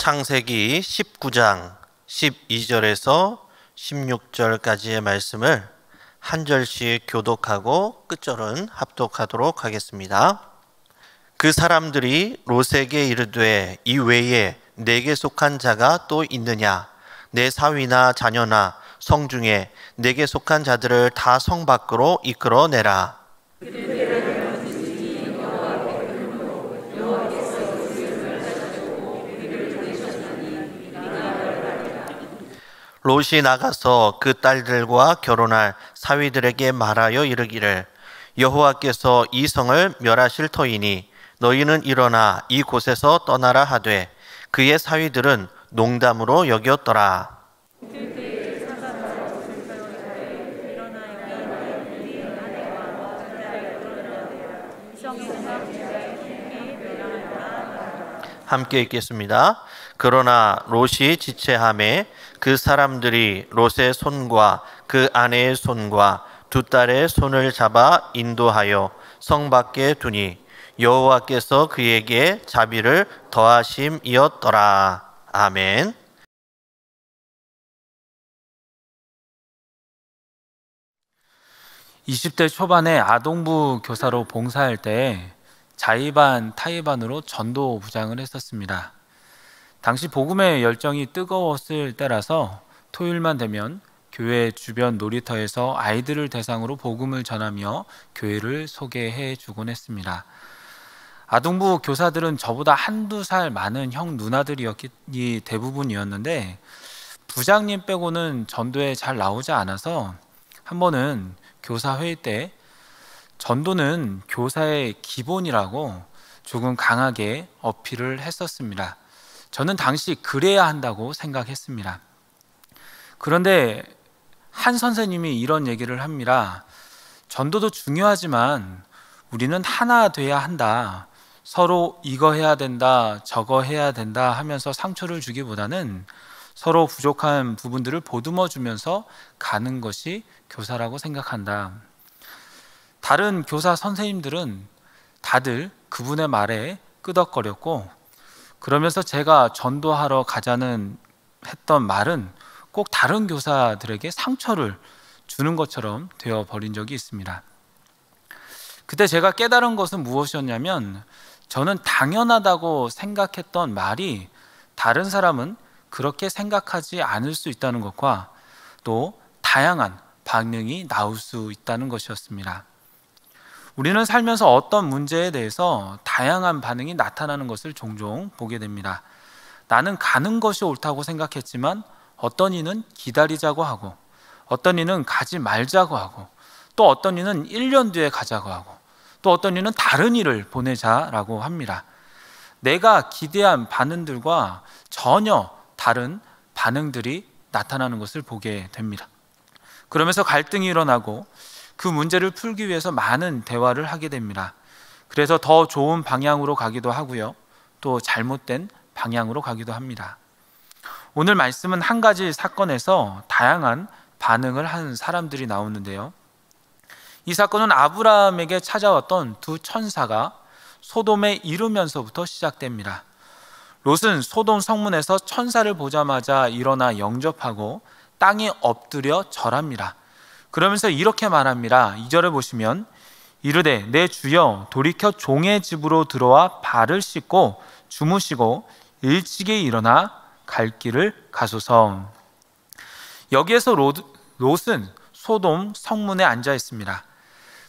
창세기 19장 12절에서 16절까지의 말씀을 한 절씩 교독하고 끝절은 합독하도록 하겠습니다. 그 사람들이 롯에게 이르되 이 외에 내게 속한 자가 또 있느냐? 내 사위나 자녀나 성 중에 내게 속한 자들을 다 성 밖으로 이끌어내라. 롯이 나가서 그 딸들과 결혼할 사위들에게 말하여 이르기를 여호와께서 이 성을 멸하실 터이니 너희는 일어나 이 곳에서 떠나라 하되 그의 사위들은 농담으로 여겼더라. 함께 읽겠습니다. 그러나 롯이 지체하매 그 사람들이 롯의 손과 그 아내의 손과 두 딸의 손을 잡아 인도하여 성 밖에 두니 여호와께서 그에게 자비를 더하심이었더라. 아멘. (20대) 초반에 아동부 교사로 봉사할 때 자의반 타의반으로 전도 부장을 했었습니다. 당시 복음의 열정이 뜨거웠을 때라서 토요일만 되면 교회 주변 놀이터에서 아이들을 대상으로 복음을 전하며 교회를 소개해 주곤 했습니다. 아동부 교사들은 저보다 한두 살 많은 형 누나들이었기 대부분이었는데 부장님 빼고는 전도에 잘 나오지 않아서 한 번은 교사 회의 때 전도는 교사의 기본이라고 조금 강하게 어필을 했었습니다. 저는 당시 그래야 한다고 생각했습니다. 그런데 한 선생님이 이런 얘기를 합니다. 전도도 중요하지만 우리는 하나 돼야 한다. 서로 이거 해야 된다, 저거 해야 된다 하면서 상처를 주기보다는 서로 부족한 부분들을 보듬어 주면서 가는 것이 교사라고 생각한다. 다른 교사 선생님들은 다들 그분의 말에 끄덕거렸고 그러면서 제가 전도하러 가자는 했던 말은 꼭 다른 교사들에게 상처를 주는 것처럼 되어버린 적이 있습니다. 그때 제가 깨달은 것은 무엇이었냐면 저는 당연하다고 생각했던 말이 다른 사람은 그렇게 생각하지 않을 수 있다는 것과 또 다양한 반응이 나올 수 있다는 것이었습니다. 우리는 살면서 어떤 문제에 대해서 다양한 반응이 나타나는 것을 종종 보게 됩니다. 나는 가는 것이 옳다고 생각했지만 어떤 이는 기다리자고 하고 어떤 이는 가지 말자고 하고 또 어떤 이는 1년 뒤에 가자고 하고 또 어떤 이는 다른 일을 보내자라고 합니다. 내가 기대한 반응들과 전혀 다른 반응들이 나타나는 것을 보게 됩니다. 그러면서 갈등이 일어나고 그 문제를 풀기 위해서 많은 대화를 하게 됩니다. 그래서 더 좋은 방향으로 가기도 하고요. 또 잘못된 방향으로 가기도 합니다. 오늘 말씀은 한 가지 사건에서 다양한 반응을 한 사람들이 나오는데요. 이 사건은 아브라함에게 찾아왔던 두 천사가 소돔에 이르면서부터 시작됩니다. 롯은 소돔 성문에서 천사를 보자마자 일어나 영접하고 땅에 엎드려 절합니다. 그러면서 이렇게 말합니다. 2절을 보시면 이르되 내 주여 돌이켜 종의 집으로 들어와 발을 씻고 주무시고 일찍이 일어나 갈 길을 가소서. 여기에서 롯은 소돔 성문에 앉아 있습니다.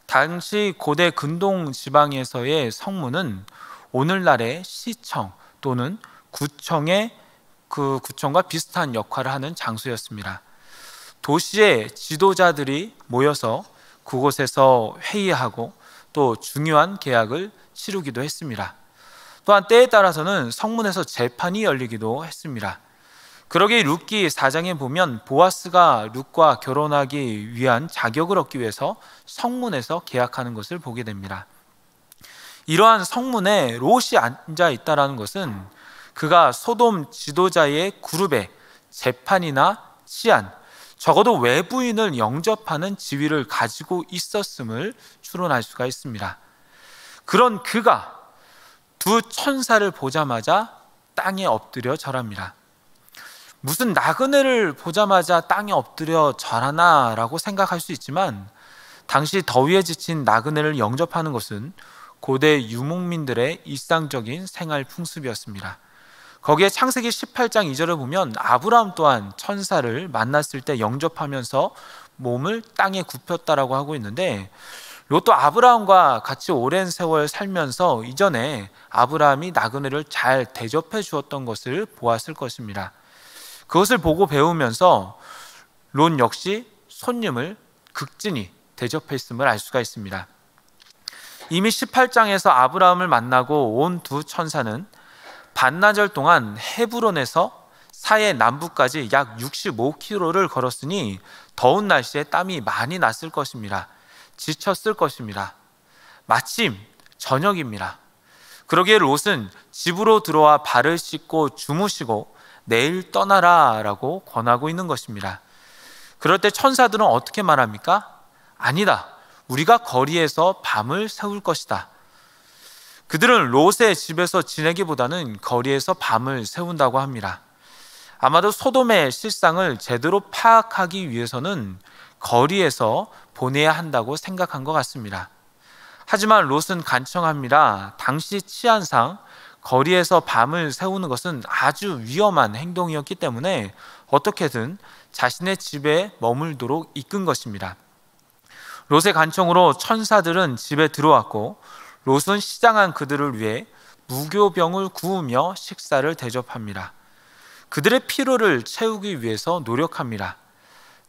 당시 고대 근동 지방에서의 성문은 오늘날의 시청 또는 구청의 구청과 비슷한 역할을 하는 장소였습니다. 도시의 지도자들이 모여서 그곳에서 회의하고 또 중요한 계약을 치르기도 했습니다. 또한 때에 따라서는 성문에서 재판이 열리기도 했습니다. 그러기에 룻기 4장에 보면 보아스가 룻과 결혼하기 위한 자격을 얻기 위해서 성문에서 계약하는 것을 보게 됩니다. 이러한 성문에 롯이 앉아 있다는 것은 그가 소돔 지도자의 그룹의 재판이나 치안, 적어도 외부인을 영접하는 지위를 가지고 있었음을 추론할 수가 있습니다. 그런 그가 두 천사를 보자마자 땅에 엎드려 절합니다. 무슨 나그네를 보자마자 땅에 엎드려 절하나 라고 생각할 수 있지만, 당시 더위에 지친 나그네를 영접하는 것은 고대 유목민들의 일상적인 생활 풍습이었습니다. 거기에 창세기 18장 2절을 보면 아브라함 또한 천사를 만났을 때 영접하면서 몸을 땅에 굽혔다라고 하고 있는데, 롯도 아브라함과 같이 오랜 세월 살면서 이전에 아브라함이 나그네를 잘 대접해 주었던 것을 보았을 것입니다. 그것을 보고 배우면서 롯 역시 손님을 극진히 대접했음을 알 수가 있습니다. 이미 18장에서 아브라함을 만나고 온 두 천사는 반나절 동안 헤브론에서 사해 남부까지 약 65km를 걸었으니 더운 날씨에 땀이 많이 났을 것입니다. 지쳤을 것입니다. 마침 저녁입니다. 그러기에 롯은 집으로 들어와 발을 씻고 주무시고 내일 떠나라 라고 권하고 있는 것입니다. 그럴 때 천사들은 어떻게 말합니까? 아니다, 우리가 거리에서 밤을 새울 것이다. 그들은 롯의 집에서 지내기보다는 거리에서 밤을 새운다고 합니다. 아마도 소돔의 실상을 제대로 파악하기 위해서는 거리에서 보내야 한다고 생각한 것 같습니다. 하지만 롯은 간청합니다. 당시 치안상 거리에서 밤을 새우는 것은 아주 위험한 행동이었기 때문에 어떻게든 자신의 집에 머물도록 이끈 것입니다. 롯의 간청으로 천사들은 집에 들어왔고, 롯은 시장한 그들을 위해 무교병을 구우며 식사를 대접합니다. 그들의 피로를 채우기 위해서 노력합니다.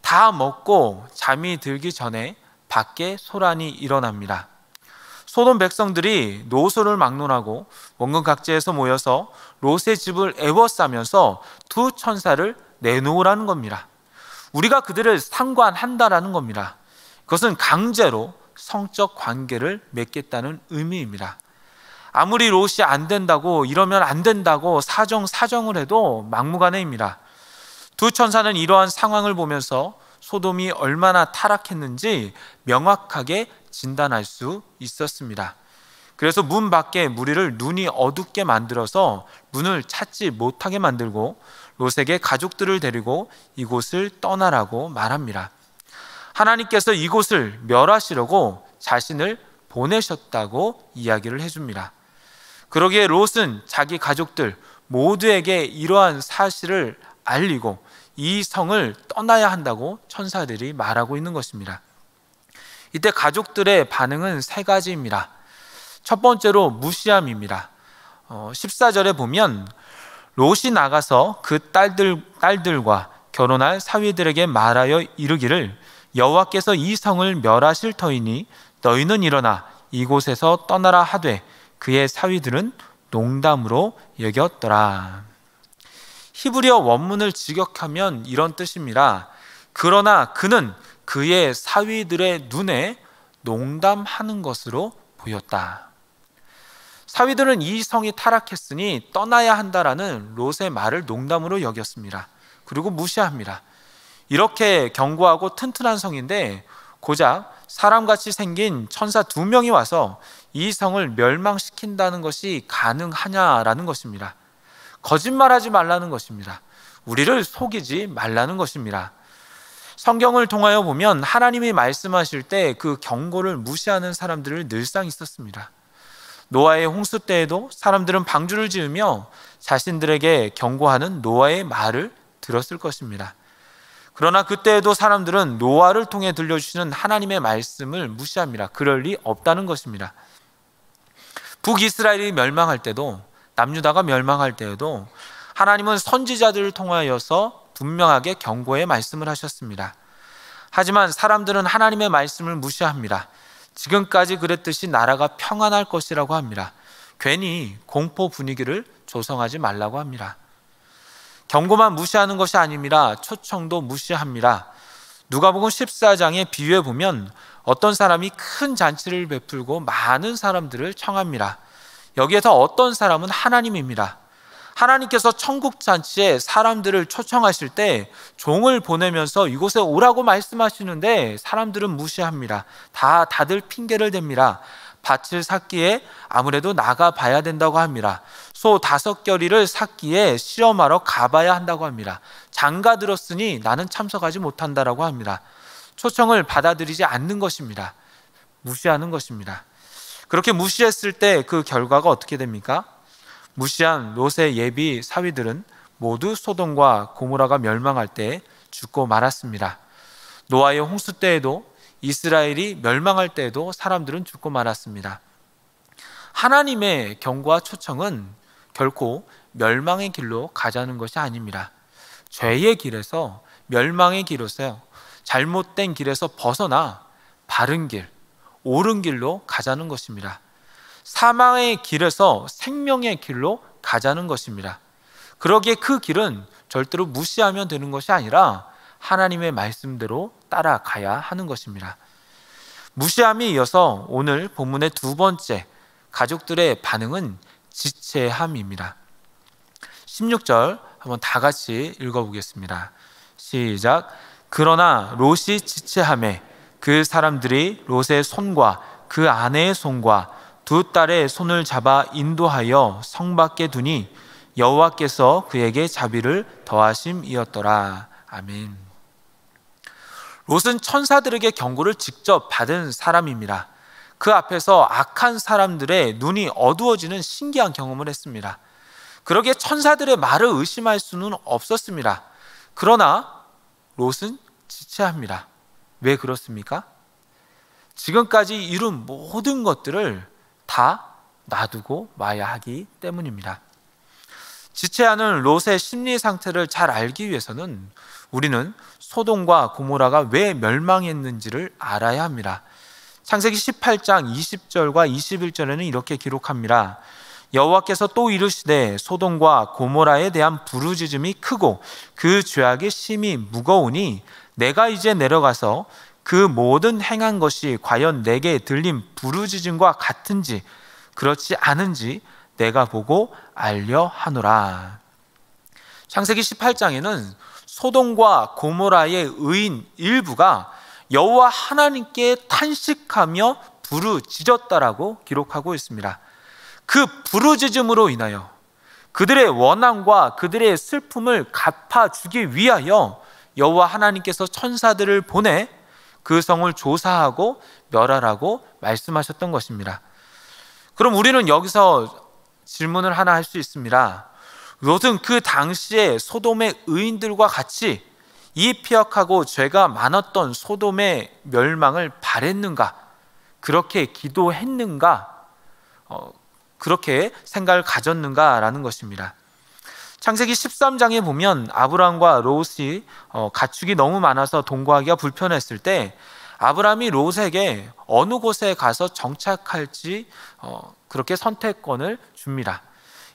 다 먹고 잠이 들기 전에 밖에 소란이 일어납니다. 소돔 백성들이 노소를 막론하고 원근 각지에서 모여서 롯의 집을 에워싸면서 두 천사를 내놓으라는 겁니다. 우리가 그들을 상관한다라는 겁니다. 그것은 강제로 성적 관계를 맺겠다는 의미입니다. 아무리 롯이 안 된다고, 이러면 안 된다고 사정을 해도 막무가내입니다. 두 천사는 이러한 상황을 보면서 소돔이 얼마나 타락했는지 명확하게 진단할 수 있었습니다. 그래서 문 밖에 무리를 눈이 어둡게 만들어서 문을 찾지 못하게 만들고 롯에게 가족들을 데리고 이곳을 떠나라고 말합니다. 하나님께서 이곳을 멸하시려고 자신을 보내셨다고 이야기를 해줍니다. 그러기에 롯은 자기 가족들 모두에게 이러한 사실을 알리고 이 성을 떠나야 한다고 천사들이 말하고 있는 것입니다. 이때 가족들의 반응은 세 가지입니다. 첫 번째로 무시함입니다. 14절에 보면 롯이 나가서 그 딸들과 결혼할 사위들에게 말하여 이르기를 여호와께서 이 성을 멸하실 터이니 너희는 일어나 이곳에서 떠나라 하되 그의 사위들은 농담으로 여겼더라. 히브리어 원문을 직역하면 이런 뜻입니다. 그러나 그는 그의 사위들의 눈에 농담하는 것으로 보였다. 사위들은 이 성이 타락했으니 떠나야 한다라는 롯의 말을 농담으로 여겼습니다. 그리고 무시합니다. 이렇게 견고하고 튼튼한 성인데 고작 사람같이 생긴 천사 2명이 와서 이 성을 멸망시킨다는 것이 가능하냐라는 것입니다. 거짓말하지 말라는 것입니다. 우리를 속이지 말라는 것입니다. 성경을 통하여 보면 하나님이 말씀하실 때 그 경고를 무시하는 사람들을 늘상 있었습니다. 노아의 홍수 때에도 사람들은 방주를 지으며 자신들에게 경고하는 노아의 말을 들었을 것입니다. 그러나 그때에도 사람들은 노아를 통해 들려주시는 하나님의 말씀을 무시합니다. 그럴 리 없다는 것입니다. 북이스라엘이 멸망할 때도, 남유다가 멸망할 때에도 하나님은 선지자들을 통하여서 분명하게 경고의 말씀을 하셨습니다. 하지만 사람들은 하나님의 말씀을 무시합니다. 지금까지 그랬듯이 나라가 평안할 것이라고 합니다. 괜히 공포 분위기를 조성하지 말라고 합니다. 경고만 무시하는 것이 아닙니다. 초청도 무시합니다. 누가복음 14장의 비유에 보면 어떤 사람이 큰 잔치를 베풀고 많은 사람들을 청합니다. 여기에서 어떤 사람은 하나님입니다. 하나님께서 천국 잔치에 사람들을 초청하실 때 종을 보내면서 이곳에 오라고 말씀하시는데 사람들은 무시합니다. 다들 핑계를 댑니다. 밭을 샀기에 아무래도 나가 봐야 된다고 합니다. 소 5겨리를 샀기에 시험하러 가봐야 한다고 합니다. 장가 들었으니 나는 참석하지 못한다라고 합니다. 초청을 받아들이지 않는 것입니다. 무시하는 것입니다. 그렇게 무시했을 때 그 결과가 어떻게 됩니까? 무시한 롯의 예비 사위들은 모두 소돔과 고모라가 멸망할 때 죽고 말았습니다. 노아의 홍수 때에도, 이스라엘이 멸망할 때에도 사람들은 죽고 말았습니다. 하나님의 경고와 초청은 결코 멸망의 길로 가자는 것이 아닙니다. 죄의 길에서, 멸망의 길에서, 잘못된 길에서 벗어나 바른 길, 옳은 길로 가자는 것입니다. 사망의 길에서 생명의 길로 가자는 것입니다. 그러기에 그 길은 절대로 무시하면 되는 것이 아니라 하나님의 말씀대로 따라가야 하는 것입니다. 무시함에 이어서 오늘 본문의 두 번째, 가족들의 반응은 지체함입니다. 16절 한번 다 같이 읽어보겠습니다. 시작. 그러나 롯이 지체하매 그 사람들이 롯의 손과 그 아내의 손과 두 딸의 손을 잡아 인도하여 성 밖에 두니 여호와께서 그에게 자비를 더하심이었더라. 아멘. 롯은 천사들에게 경고를 직접 받은 사람입니다. 그 앞에서 악한 사람들의 눈이 어두워지는 신기한 경험을 했습니다. 그러기에 천사들의 말을 의심할 수는 없었습니다. 그러나 롯은 지체합니다. 왜 그렇습니까? 지금까지 이룬 모든 것들을 다 놔두고 마야 하기 때문입니다. 지체하는 롯의 심리 상태를 잘 알기 위해서는 우리는 소돔과 고모라가 왜 멸망했는지를 알아야 합니다. 창세기 18장 20절과 21절에는 이렇게 기록합니다. 여호와께서 또 이르시되 소돔과 고모라에 대한 부르짖음이 크고 그 죄악이 심히 무거우니 내가 이제 내려가서 그 모든 행한 것이 과연 내게 들린 부르짖음과 같은지 그렇지 않은지 내가 보고 알려 하노라. 창세기 18장에는 소돔과 고모라의 의인 일부가 여호와 하나님께 탄식하며 부르짖었다라고 기록하고 있습니다. 그 부르짖음으로 인하여 그들의 원함과 그들의 슬픔을 갚아주기 위하여 여호와 하나님께서 천사들을 보내 그 성을 조사하고 멸하라고 말씀하셨던 것입니다. 그럼 우리는 여기서 질문을 하나 할 수 있습니다. 롯은 그 당시에 소돔의 의인들과 같이 이 피역하고 죄가 많았던 소돔의 멸망을 바랬는가? 그렇게 기도했는가? 그렇게 생각을 가졌는가라는 것입니다. 창세기 13장에 보면 아브람과 롯이 가축이 너무 많아서 동거하기가 불편했을 때 아브람이 롯에게 어느 곳에 가서 정착할지 그렇게 선택권을 줍니다.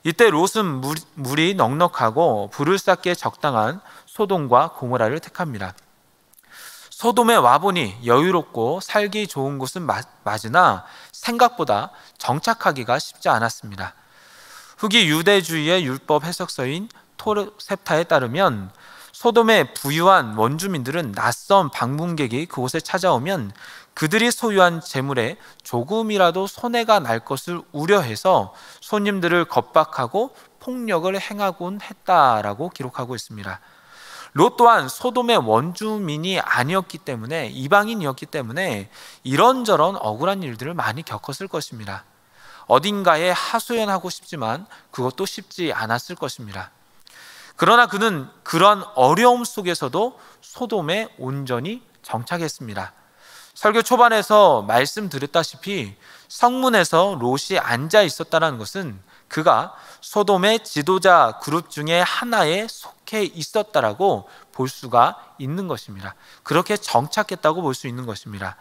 이때 롯은 물이 넉넉하고 불을 쌓기에 적당한 소돔과 고모라를 택합니다. 소돔에 와보니 여유롭고 살기 좋은 곳은 맞으나 생각보다 정착하기가 쉽지 않았습니다. 후기 유대주의의 율법 해석서인 토르셉타에 따르면 소돔의 부유한 원주민들은 낯선 방문객이 그곳에 찾아오면 그들이 소유한 재물에 조금이라도 손해가 날 것을 우려해서 손님들을 겁박하고 폭력을 행하곤 했다라고 기록하고 있습니다. 롯 또한 소돔의 원주민이 아니었기 때문에, 이방인이었기 때문에 이런저런 억울한 일들을 많이 겪었을 것입니다. 어딘가에 하소연하고 싶지만 그것도 쉽지 않았을 것입니다. 그러나 그는 그런 어려움 속에서도 소돔에 온전히 정착했습니다. 설교 초반에서 말씀드렸다시피 성문에서 롯이 앉아 있었다는 것은 그가 소돔의 지도자 그룹 중에 하나에 속해 있었다라고 볼 수가 있는 것입니다. 그렇게 정착했다고 볼 수 있는 것입니다.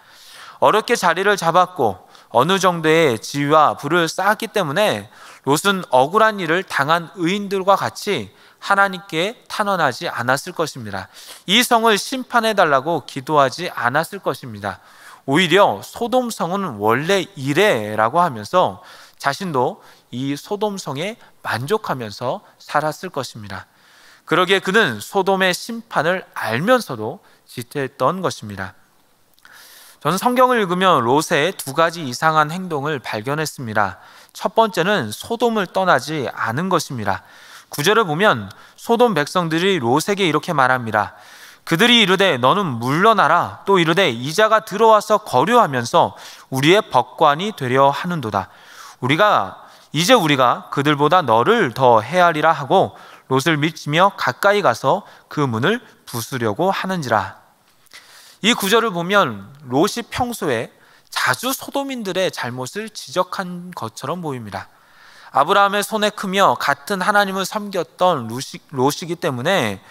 어렵게 자리를 잡았고 어느 정도의 지위와 부를 쌓았기 때문에 롯은 억울한 일을 당한 의인들과 같이 하나님께 탄원하지 않았을 것입니다. 이 성을 심판해달라고 기도하지 않았을 것입니다. 오히려 소돔 성은 원래 이래라고 하면서 자신도 이 소돔 성에 만족하면서 살았을 것입니다. 그러기에 그는 소돔의 심판을 알면서도 지체했던 것입니다. 저는 성경을 읽으며 롯의 두 가지 이상한 행동을 발견했습니다. 첫 번째는 소돔을 떠나지 않은 것입니다. 9절을 보면 소돔 백성들이 롯에게 이렇게 말합니다. 그들이 이르되 너는 물러나라. 또 이르되 이자가 들어와서 거류하면서 우리의 법관이 되려 하는도다. 이제 우리가 그들보다 너를 더 헤아리라 하고 롯을 미치며 가까이 가서 그 문을 부수려고 하는지라. 이 구절을 보면 롯이 평소에 자주 소돔인들의 잘못을 지적한 것처럼 보입니다. 아브라함의 손에 크며 같은 하나님을 섬겼던 롯이기 때문에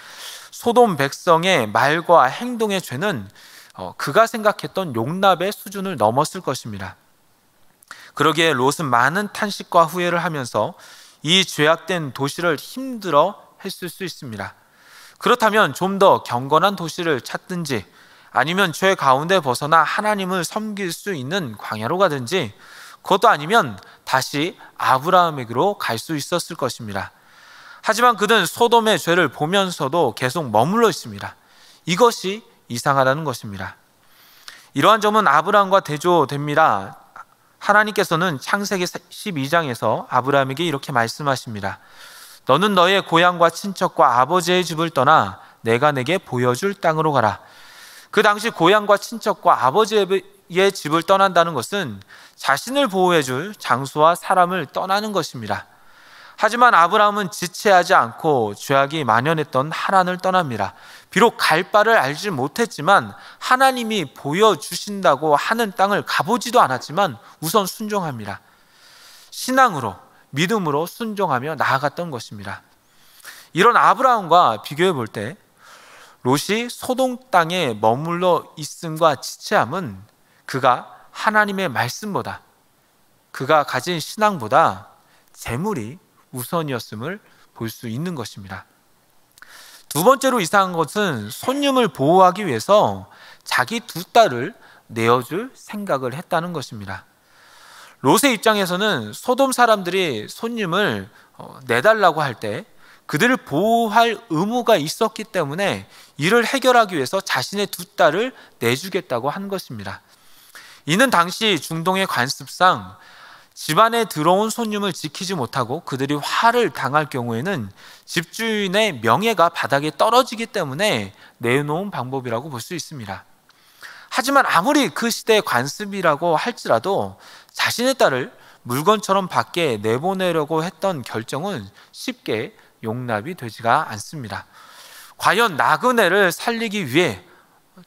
소돔 백성의 말과 행동의 죄는 그가 생각했던 용납의 수준을 넘었을 것입니다. 그러기에 롯은 많은 탄식과 후회를 하면서 이 죄악된 도시를 힘들어 했을 수 있습니다. 그렇다면 좀 더 경건한 도시를 찾든지 아니면 죄 가운데 벗어나 하나님을 섬길 수 있는 광야로 가든지, 그것도 아니면 다시 아브라함에게로 갈 수 있었을 것입니다. 하지만 그는 소돔의 죄를 보면서도 계속 머물러 있습니다. 이것이 이상하다는 것입니다. 이러한 점은 아브라함과 대조됩니다. 하나님께서는 창세기 12장에서 아브라함에게 이렇게 말씀하십니다. 너는 너의 고향과 친척과 아버지의 집을 떠나 내가 내게 보여줄 땅으로 가라. 그 당시 고향과 친척과 아버지의 집을 떠난다는 것은 자신을 보호해줄 장소와 사람을 떠나는 것입니다. 하지만 아브라함은 지체하지 않고 죄악이 만연했던 하란을 떠납니다. 비록 갈 바를 알지 못했지만 하나님이 보여주신다고 하는 땅을 가보지도 않았지만 우선 순종합니다. 신앙으로, 믿음으로 순종하며 나아갔던 것입니다. 이런 아브라함과 비교해 볼 때 롯이 소돔 땅에 머물러 있음과 지체함은 그가 하나님의 말씀보다, 그가 가진 신앙보다 재물이 우선이었음을 볼 수 있는 것입니다. 두 번째로 이상한 것은 손님을 보호하기 위해서 자기 두 딸을 내어줄 생각을 했다는 것입니다. 롯의 입장에서는 소돔 사람들이 손님을 내달라고 할 때 그들을 보호할 의무가 있었기 때문에 이를 해결하기 위해서 자신의 두 딸을 내주겠다고 한 것입니다. 이는 당시 중동의 관습상 집안에 들어온 손님을 지키지 못하고 그들이 화를 당할 경우에는 집주인의 명예가 바닥에 떨어지기 때문에 내놓은 방법이라고 볼 수 있습니다. 하지만 아무리 그 시대의 관습이라고 할지라도 자신의 딸을 물건처럼 밖에 내보내려고 했던 결정은 쉽게 용납이 되지가 않습니다. 과연 나그네를 살리기 위해,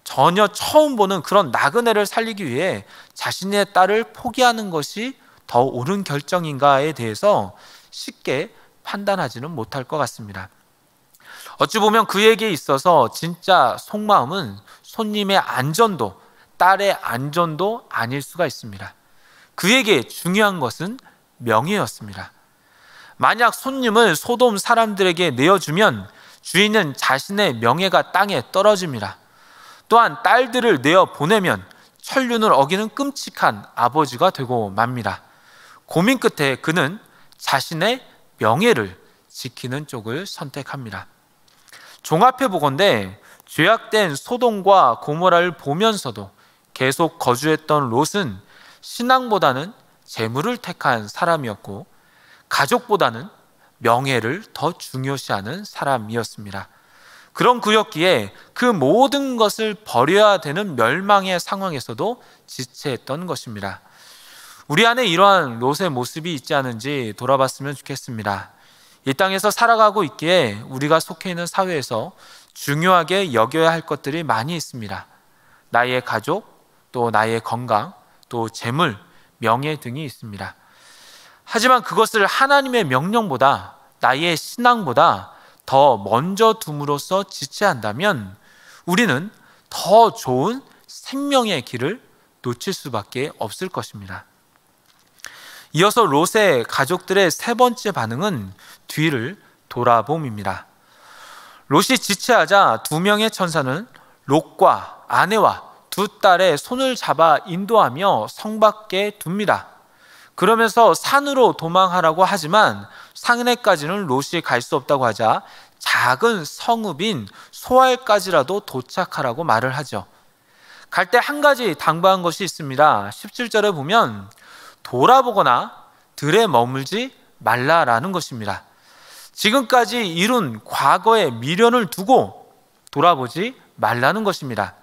전혀 처음 보는 그런 나그네를 살리기 위해 자신의 딸을 포기하는 것이 더 옳은 결정인가에 대해서 쉽게 판단하지는 못할 것 같습니다. 어찌 보면 그에게 있어서 진짜 속마음은 손님의 안전도, 딸의 안전도 아닐 수가 있습니다. 그에게 중요한 것은 명예였습니다. 만약 손님을 소돔 사람들에게 내어주면 주인은 자신의 명예가 땅에 떨어집니다. 또한 딸들을 내어 보내면 천륜을 어기는 끔찍한 아버지가 되고 맙니다. 고민 끝에 그는 자신의 명예를 지키는 쪽을 선택합니다. 종합해 보건대 죄악된 소돔과 고모라를 보면서도 계속 거주했던 롯은 신앙보다는 재물을 택한 사람이었고 가족보다는 명예를 더 중요시하는 사람이었습니다. 그런 그였기에 그 모든 것을 버려야 되는 멸망의 상황에서도 지체했던 것입니다. 우리 안에 이러한 롯의 모습이 있지 않은지 돌아봤으면 좋겠습니다. 이 땅에서 살아가고 있기에 우리가 속해 있는 사회에서 중요하게 여겨야 할 것들이 많이 있습니다. 나의 가족, 또 나의 건강, 또 재물, 명예 등이 있습니다. 하지만 그것을 하나님의 명령보다, 나의 신앙보다 더 먼저 둠으로써 지체한다면 우리는 더 좋은 생명의 길을 놓칠 수밖에 없을 것입니다. 이어서 롯의 가족들의 세 번째 반응은 뒤를 돌아봄입니다. 롯이 지체하자 두 명의 천사는 롯과 아내와 두 딸의 손을 잡아 인도하며 성 밖에 둡니다. 그러면서 산으로 도망하라고 하지만 상내까지는 롯이 갈 수 없다고 하자 작은 성읍인 소알까지라도 도착하라고 말을 하죠. 갈 때 한 가지 당부한 것이 있습니다. 17절에 보면 돌아보거나 들에 머물지 말라라는 것입니다. 지금까지 이룬 과거의 미련을 두고 돌아보지 말라는 것입니다.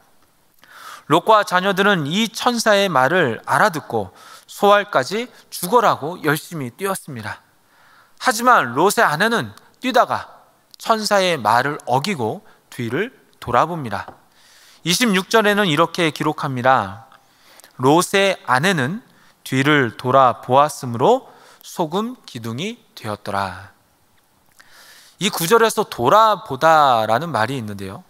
롯과 자녀들은 이 천사의 말을 알아듣고 소알까지 죽어라고 열심히 뛰었습니다. 하지만 롯의 아내는 뛰다가 천사의 말을 어기고 뒤를 돌아봅니다. 26절에는 이렇게 기록합니다. 롯의 아내는 뒤를 돌아보았으므로 소금 기둥이 되었더라. 이 구절에서 돌아보다라는 말이 있는데요,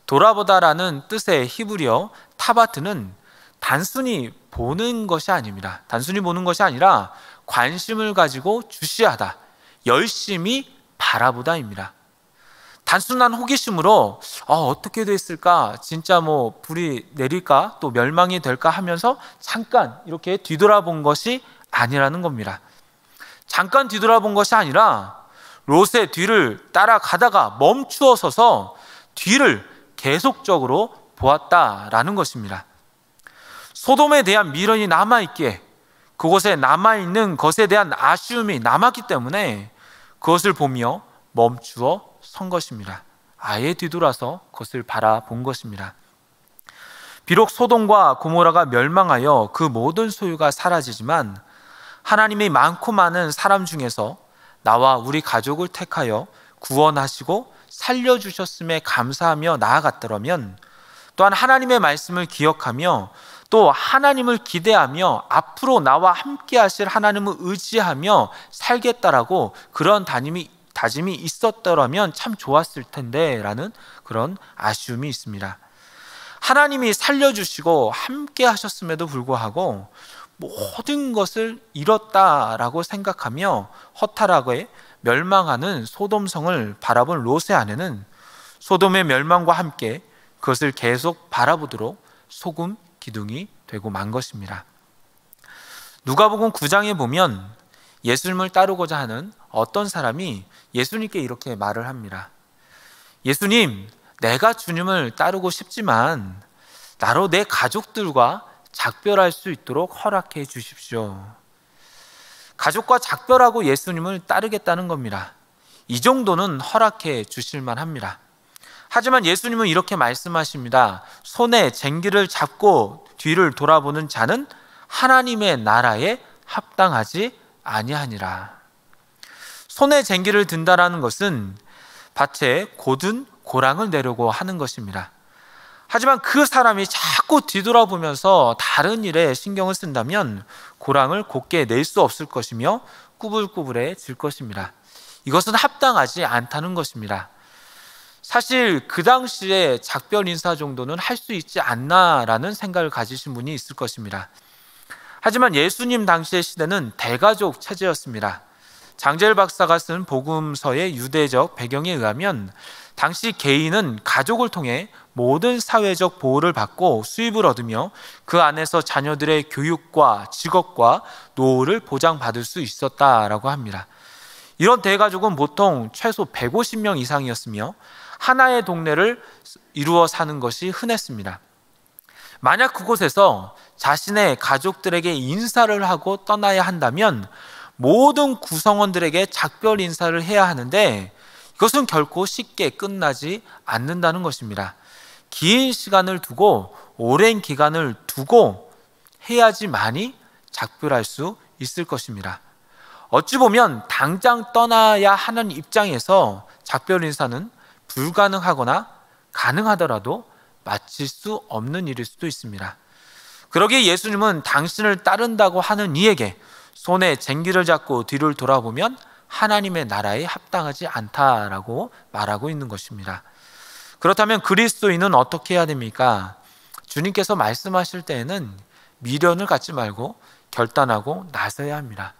돌아보다라는 뜻의 히브리어 타바트는 단순히 보는 것이 아닙니다. 단순히 보는 것이 아니라 관심을 가지고 주시하다, 열심히 바라보다입니다. 단순한 호기심으로 어떻게 됐을까, 진짜 불이 내릴까, 또 멸망이 될까 하면서 잠깐 이렇게 뒤돌아본 것이 아니라는 겁니다. 잠깐 뒤돌아본 것이 아니라 롯의 뒤를 따라가다가 멈추어 서서 뒤를 계속적으로 보았다라는 것입니다. 소돔에 대한 미련이 남아있기에, 그곳에 남아있는 것에 대한 아쉬움이 남았기 때문에 그것을 보며 멈추어 선 것입니다. 아예 뒤돌아서 그것을 바라본 것입니다. 비록 소돔과 고모라가 멸망하여 그 모든 소유가 사라지지만 하나님이 많고 많은 사람 중에서 나와 우리 가족을 택하여 구원하시고 살려주셨음에 감사하며 나아갔더라면, 또한 하나님의 말씀을 기억하며 또 하나님을 기대하며 앞으로 나와 함께 하실 하나님을 의지하며 살겠다라고 그런 다짐이 있었더라면 참 좋았을 텐데 라는 그런 아쉬움이 있습니다. 하나님이 살려주시고 함께 하셨음에도 불구하고 모든 것을 잃었다라고 생각하며 허탈하게 멸망하는 소돔성을 바라본 롯의 아내는 소돔의 멸망과 함께 그것을 계속 바라보도록 소금 기둥이 되고 만 것입니다. 누가복음 9장에 보면 예수님을 따르고자 하는 어떤 사람이 예수님께 이렇게 말을 합니다. 예수님, 내가 주님을 따르고 싶지만 나로 내 가족들과 작별할 수 있도록 허락해 주십시오. 가족과 작별하고 예수님을 따르겠다는 겁니다. 이 정도는 허락해 주실 만합니다. 하지만 예수님은 이렇게 말씀하십니다. 손에 쟁기를 잡고 뒤를 돌아보는 자는 하나님의 나라에 합당하지 아니하니라. 손에 쟁기를 든다라는 것은 밭에 고든 고랑을 내려고 하는 것입니다. 하지만 그 사람이 자꾸 뒤돌아보면서 다른 일에 신경을 쓴다면 고랑을 곧게 낼 수 없을 것이며 꾸불꾸불해질 것입니다. 이것은 합당하지 않다는 것입니다. 사실 그 당시에 작별 인사 정도는 할 수 있지 않나라는 생각을 가지신 분이 있을 것입니다. 하지만 예수님 당시의 시대는 대가족 체제였습니다. 장제일 박사가 쓴 복음서의 유대적 배경에 의하면 당시 개인은 가족을 통해 모든 사회적 보호를 받고 수입을 얻으며 그 안에서 자녀들의 교육과 직업과 노후를 보장받을 수 있었다라고 합니다. 이런 대가족은 보통 최소 150명 이상이었으며 하나의 동네를 이루어 사는 것이 흔했습니다. 만약 그곳에서 자신의 가족들에게 인사를 하고 떠나야 한다면 모든 구성원들에게 작별 인사를 해야 하는데 이것은 결코 쉽게 끝나지 않는다는 것입니다. 긴 시간을 두고 오랜 기간을 두고 해야지만이 작별할 수 있을 것입니다. 어찌 보면 당장 떠나야 하는 입장에서 작별 인사는 불가능하거나 가능하더라도 마칠 수 없는 일일 수도 있습니다. 그러기에 예수님은 당신을 따른다고 하는 이에게 손에 쟁기를 잡고 뒤를 돌아보면 하나님의 나라에 합당하지 않다라고 말하고 있는 것입니다. 그렇다면 그리스도인은 어떻게 해야 됩니까? 주님께서 말씀하실 때에는 미련을 갖지 말고 결단하고 나서야 합니다.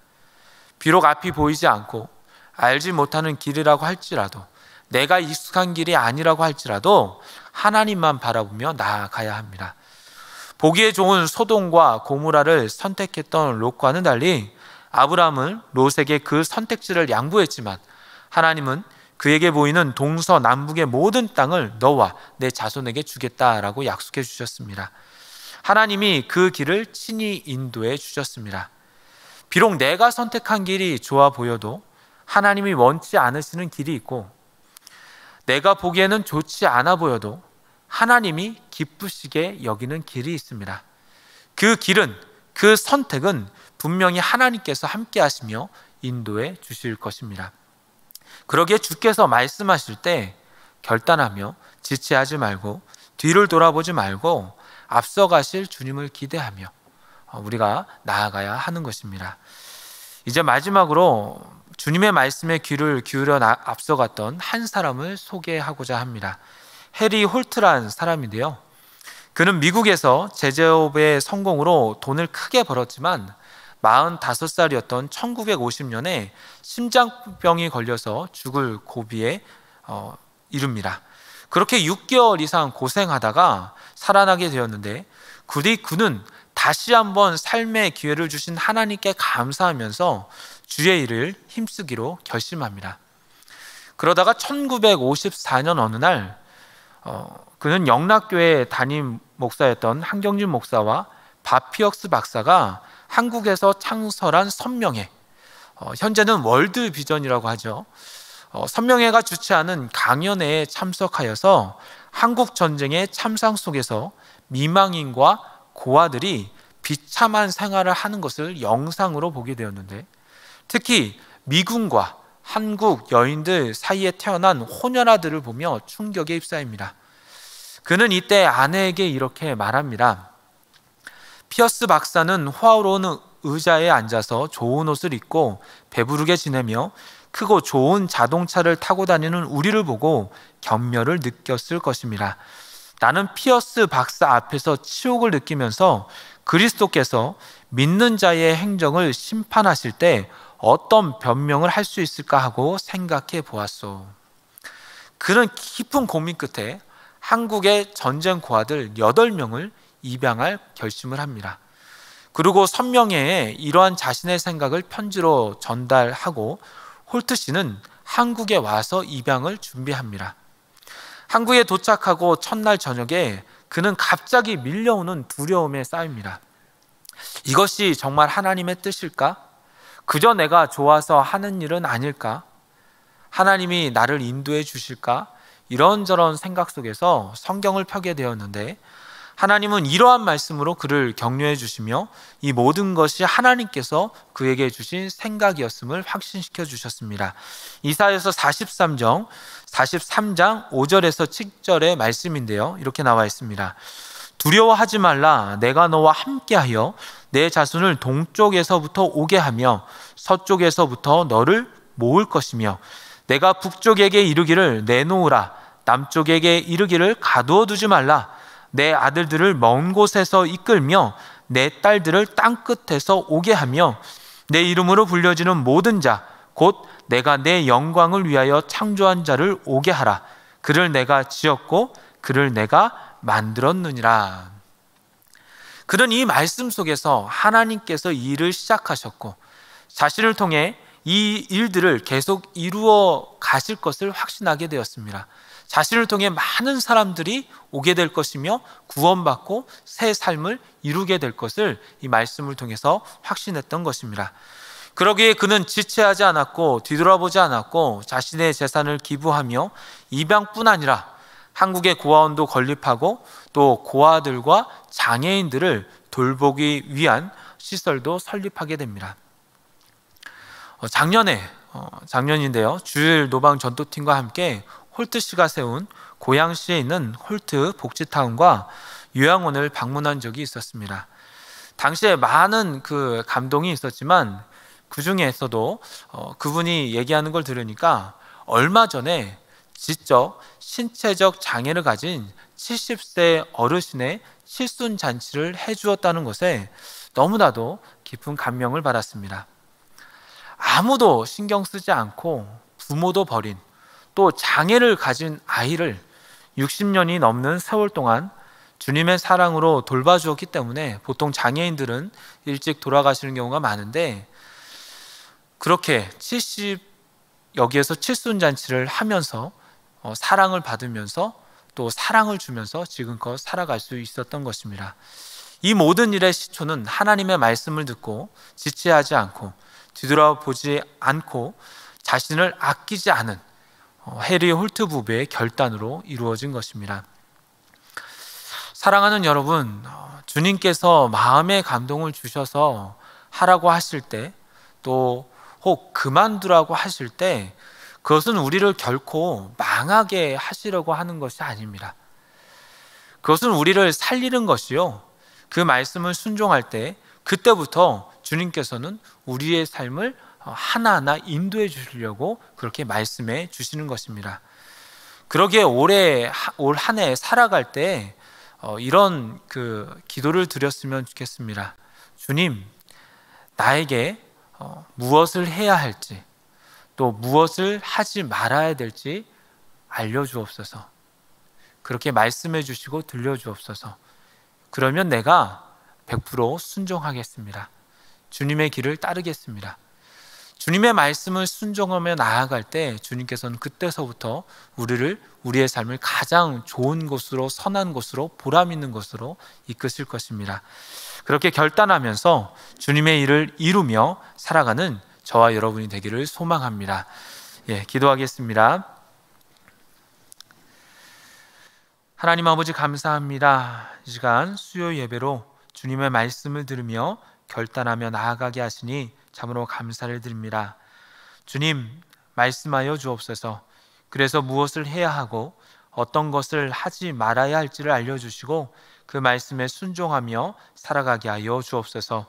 비록 앞이 보이지 않고 알지 못하는 길이라고 할지라도, 내가 익숙한 길이 아니라고 할지라도 하나님만 바라보며 나아가야 합니다. 보기에 좋은 소돔과 고모라를 선택했던 롯과는 달리 아브라함은 롯에게 그 선택지를 양보했지만 하나님은 그에게 보이는 동서남북의 모든 땅을 너와 내 자손에게 주겠다라고 약속해 주셨습니다. 하나님이 그 길을 친히 인도해 주셨습니다. 비록 내가 선택한 길이 좋아 보여도 하나님이 원치 않으시는 길이 있고, 내가 보기에는 좋지 않아 보여도 하나님이 기쁘시게 여기는 길이 있습니다. 그 길은, 그 선택은 분명히 하나님께서 함께 하시며 인도해 주실 것입니다. 그러기에 주께서 말씀하실 때 결단하며 지체하지 말고 뒤를 돌아보지 말고 앞서가실 주님을 기대하며 우리가 나아가야 하는 것입니다. 이제 마지막으로 주님의 말씀에 귀를 기울여 앞서갔던 한 사람을 소개하고자 합니다. 해리 홀트란 사람인데요, 그는 미국에서 제조업의 성공으로 돈을 크게 벌었지만 45살이었던 1950년에 심장병이 걸려서 죽을 고비에 이릅니다. 그렇게 6개월 이상 고생하다가 살아나게 되었는데, 그 뒤 그는 다시 한번 삶의 기회를 주신 하나님께 감사하면서 주의 일을 힘쓰기로 결심합니다. 그러다가 1954년 어느 날 그는 영락교회 담임 목사였던 한경준 목사와 바피억스 박사가 한국에서 창설한 선명회, 현재는 월드비전이라고 하죠, 선명회가 주최하는 강연회에 참석하여서 한국 전쟁의 참상 속에서 미망인과 고아들이 비참한 생활을 하는 것을 영상으로 보게 되었는데, 특히 미군과 한국 여인들 사이에 태어난 호녀라들을 보며 충격에 휩싸입니다. 그는 이때 아내에게 이렇게 말합니다. 피어스 박사는 호화로운 의자에 앉아서 좋은 옷을 입고 배부르게 지내며 크고 좋은 자동차를 타고 다니는 우리를 보고 견멸을 느꼈을 것입니다. 나는 피어스 박사 앞에서 치욕을 느끼면서 그리스도께서 믿는 자의 행정을 심판하실 때 어떤 변명을 할 수 있을까 하고 생각해 보았소. 그는 깊은 고민 끝에 한국의 전쟁 고아들 8명을 입양할 결심을 합니다. 그리고 선명회에 이러한 자신의 생각을 편지로 전달하고 홀트 씨는 한국에 와서 입양을 준비합니다. 한국에 도착하고 첫날 저녁에 그는 갑자기 밀려오는 두려움에 쌓입니다. 이것이 정말 하나님의 뜻일까? 그저 내가 좋아서 하는 일은 아닐까? 하나님이 나를 인도해 주실까? 이런저런 생각 속에서 성경을 펴게 되었는데, 하나님은 이러한 말씀으로 그를 격려해 주시며 이 모든 것이 하나님께서 그에게 주신 생각이었음을 확신시켜 주셨습니다. 이사야서 43장 5절에서 7절의 말씀인데요, 이렇게 나와 있습니다. 두려워하지 말라. 내가 너와 함께하여 내 자손을 동쪽에서부터 오게 하며 서쪽에서부터 너를 모을 것이며, 내가 북쪽에게 이르기를 내놓으라. 남쪽에게 이르기를 가두어 두지 말라. 내 아들들을 먼 곳에서 이끌며 내 딸들을 땅 끝에서 오게 하며 내 이름으로 불려지는 모든 자 곧 내가 내 영광을 위하여 창조한 자를 오게 하라. 그를 내가 지었고 그를 내가 만들었느니라. 그는 이 말씀 속에서 하나님께서 이 일을 시작하셨고 자신을 통해 이 일들을 계속 이루어 가실 것을 확신하게 되었습니다. 자신을 통해 많은 사람들이 오게 될 것이며 구원받고 새 삶을 이루게 될 것을 이 말씀을 통해서 확신했던 것입니다. 그러기에 그는 지체하지 않았고 뒤돌아보지 않았고 자신의 재산을 기부하며 입양뿐 아니라 한국의 고아원도 건립하고 또 고아들과 장애인들을 돌보기 위한 시설도 설립하게 됩니다. 작년인데요, 주일 노방 전도팀과 함께 홀트 씨가 세운 고양시에 있는 홀트 복지타운과 요양원을 방문한 적이 있었습니다. 당시에 많은 감동이 있었지만 그 중에서도 그분이 얘기하는 걸 들으니까 얼마 전에 지적 신체적 장애를 가진 70세 어르신의 칠순 잔치를 해주었다는 것에 너무나도 깊은 감명을 받았습니다. 아무도 신경 쓰지 않고 부모도 버린 또 장애를 가진 아이를 60년이 넘는 세월 동안 주님의 사랑으로 돌봐주었기 때문에 보통 장애인들은 일찍 돌아가시는 경우가 많은데, 그렇게 여기에서 칠순잔치를 하면서 사랑을 받으면서 또 사랑을 주면서 지금껏 살아갈 수 있었던 것입니다. 이 모든 일의 시초는 하나님의 말씀을 듣고 지체하지 않고 뒤돌아보지 않고 자신을 아끼지 않은 해리 홀트 부부의 결단으로 이루어진 것입니다. 사랑하는 여러분, 주님께서 마음의 감동을 주셔서 하라고 하실 때, 또 혹 그만두라고 하실 때, 그것은 우리를 결코 망하게 하시려고 하는 것이 아닙니다. 그것은 우리를 살리는 것이요, 그 말씀을 순종할 때 그때부터 주님께서는 우리의 삶을 하나하나 인도해 주시려고 그렇게 말씀해 주시는 것입니다. 그러기에 올 한 해 살아갈 때 이런 기도를 드렸으면 좋겠습니다. 주님, 나에게 무엇을 해야 할지, 또 무엇을 하지 말아야 될지 알려주옵소서. 그렇게 말씀해 주시고 들려주옵소서. 그러면 내가 100% 순종하겠습니다. 주님의 길을 따르겠습니다. 주님의 말씀을 순종하며 나아갈 때 주님께서는 그때서부터 우리의 삶을 가장 좋은 곳으로, 선한 곳으로, 보람 있는 곳으로 이끄실 것입니다. 그렇게 결단하면서 주님의 일을 이루며 살아가는 저와 여러분이 되기를 소망합니다. 기도하겠습니다. 하나님 아버지, 감사합니다. 이 시간 수요 예배로 주님의 말씀을 들으며 결단하며 나아가게 하시니 참으로 감사를 드립니다. 주님, 말씀하여 주옵소서. 그래서 무엇을 해야 하고 어떤 것을 하지 말아야 할지를 알려주시고 그 말씀에 순종하며 살아가게 하여 주옵소서.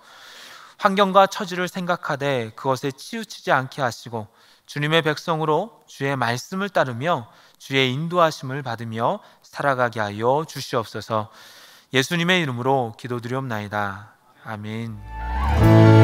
환경과 처지를 생각하되 그것에 치우치지 않게 하시고 주님의 백성으로 주의 말씀을 따르며 주의 인도하심을 받으며 살아가게 하여 주시옵소서. 예수님의 이름으로 기도드리옵나이다. 아멘.